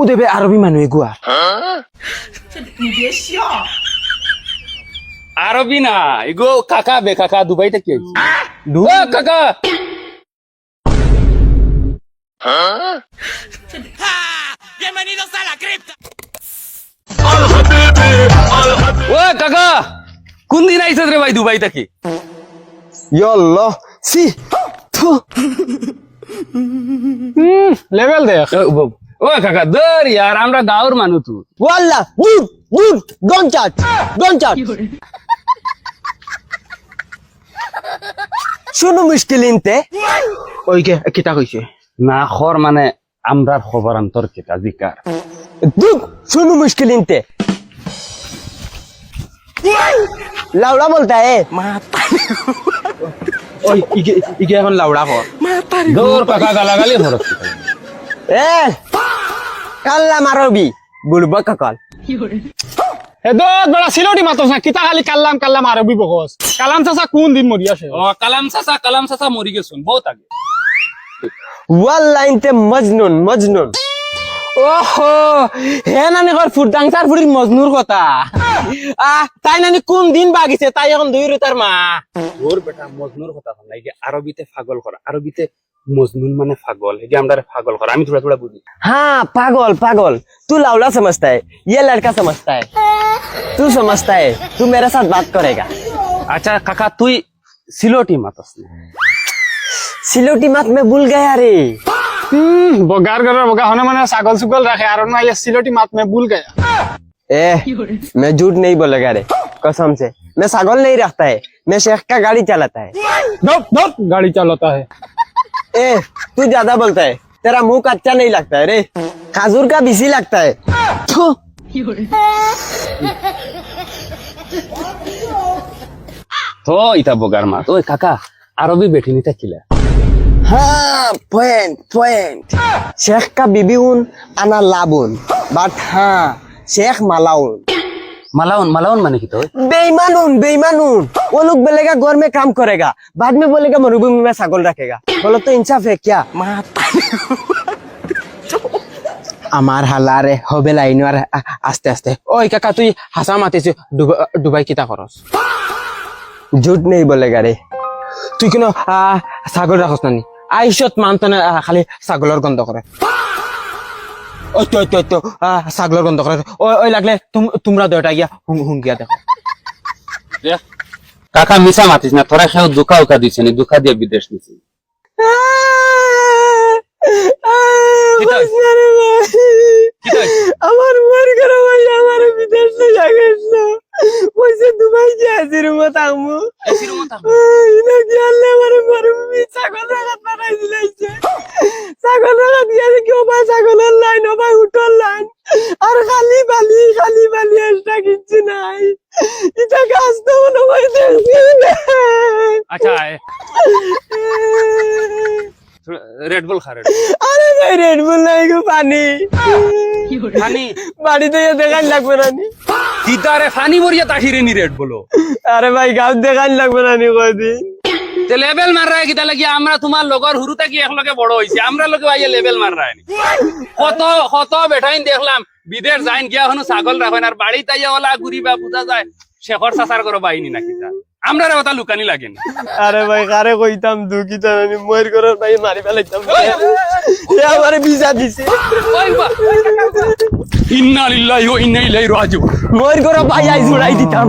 দেবে আরবি মানুষ গুয়া আরবি না এগো কাকা বে কাকা দুবাই থেকে ও কাকা ও কাকা কোন দিন আইসা রে ভাই দুবাই থেকে ইয়াল্লাহ সি থু লেভেল দেখ ও কাকা দর यार আমরা গাঁওর মানুষ তু ওয়াল্লাহ গুড ডোন্ট টাচ শুনো মুশকিল ইনতে ওইকে কিতা কইছে না খর মানে আমরার খবর অন্তর কেটা জিকার দুঃখ শুনো মুশকিল ইনতে লাউড়া বলতা এ ওই ইগে এখন লাউড়া কর দর কাকা গালাগালি হরত এ কাল্লাম আরবি বুলবা কাকাল হে দত বড় সিলোটি মাতস না কিতা খালি কাল্লাম আরবি বকস কালাম চাচা কোন দিন মরি আছে ও কালাম চাচা মরি গেছুন বহুত আগে ওয়াল্লাহ ইনতে মজনুন ওহো হে নানি কর ফুরদাংসার ফুরির মজনুর কথা তাই নানি কোন দিন বাগিছে তাই এখন দুই তার মা ওর বেটা মজনুর কথা হল না আরবিতে পাগল করা আরবিতে মজনুন মানে পাগল এই যে আমরা পাগল করা আমি থোড়া বুঝি हाँ पागल तू लाउला समझता है ये लड़का समझता है तू समझता है तू मेरे साथ बात करेगा আচ্ছা কাকা তুই সিলোটি মাতস না सिलोटी मत में भूल गया रे বগার গরের বগা হনে মানে ছাগল সুগল রাখে আর না ये सिलोटी मात में भूल गया ए मैं झूठ नहीं बोलेगा रे कसम से मैं सागल नहीं रखता है मैं शेख का गाड़ी चलाता है दत गाड़ी चलाता है ए तू ज्यादा बोलता है तेरा मुंह कच्चा नहीं लगता है रे खाजूर का बिसी लगता है थू। তো ইতা বগার মাত ওই কাকা আরবি বেটিনিটা কিলা हाँ पॉइंट शेख का बीबी उन अना लाबुन बट हाँ शेख मालाउन মালাউন মানে কি তো बेईमान वो लोग बोलेगा घर में काम करेगा बाद में बोलेगा मरुभूमि में छागल रखेगा बोलो तो इंसाफ है क्या আমার হালারে হবে লাইন আর আস্তে আস্তে ওই কাকা তুই হাসা মাতিস দুবাই কিতা করস ঝুট নেই বলেগা রে তুই কেন ছাগল রাখস নানি আইসত মানতনে খালি ছাগলের গন্ধ করে ওই তো ছাগলের গন্ধ করে ওই লাগলে তোমরা দুটা গিয়া হুঙ্গিয়া দেখো কাকা মিছা মাতিস না তোরা খেয়েও দুঃখা উকা দিছে নি দুঃখা দিয়ে বিদেশ নিছি আমার মর করে ভাই আমার বিদেশ যাইছো কইছে দুবাই যাইছি রুমা থাকমু ইনা কি আল্লাহ আমার মরুভূমি ছাগল রাখাত বানাই দিলাইছে ছাগল রাখাত গিয়ে কি ওবা ছাগলের লাইন ওবা উঠল লাইন আর খালি বালি এক্সট্রা কিচ্ছু নাই এটা কাজ তো মনে হয় দেখবি না আচ্ছা রেড বুল খা আরে ভাই রেড বুল নাই গো পানি বাড়িতে দেখান লাগবে না নি কিতারে ফানি মরিয়া তাহিরে নি রেড বলো আরে ভাই গাঁও দেখান লাগবে না নি কদিন তে লেভেল মার রায় কিতা লাগি আমরা তোমার লগর হুরুতে কি একলগে বড় হইছি আমরা লগে ভাইয়া লেভেল মার রায় নি কত বেঠাইন দেখলাম বিদেশ যাইন গিয়া হনু ছাগল রাখেন আর বাড়ি তাইয়া ওলা ঘুরিবা বুঝা যায় শেখর চাচার করো বাহিনী নাকি তা আমরা রে ওটা লুকানি লাগেন আরে ভাই কারে কইতাম দুঃখিত নানি মইর করে ভাই মারি ফেলাইতাম এ আমারে ভিসা দিছে ওই বা ইন্না লিল্লাহি ওয়া ইন্না ইলাইহি রাজিউন মইর করে ভাই আই জুড়াই দিতাম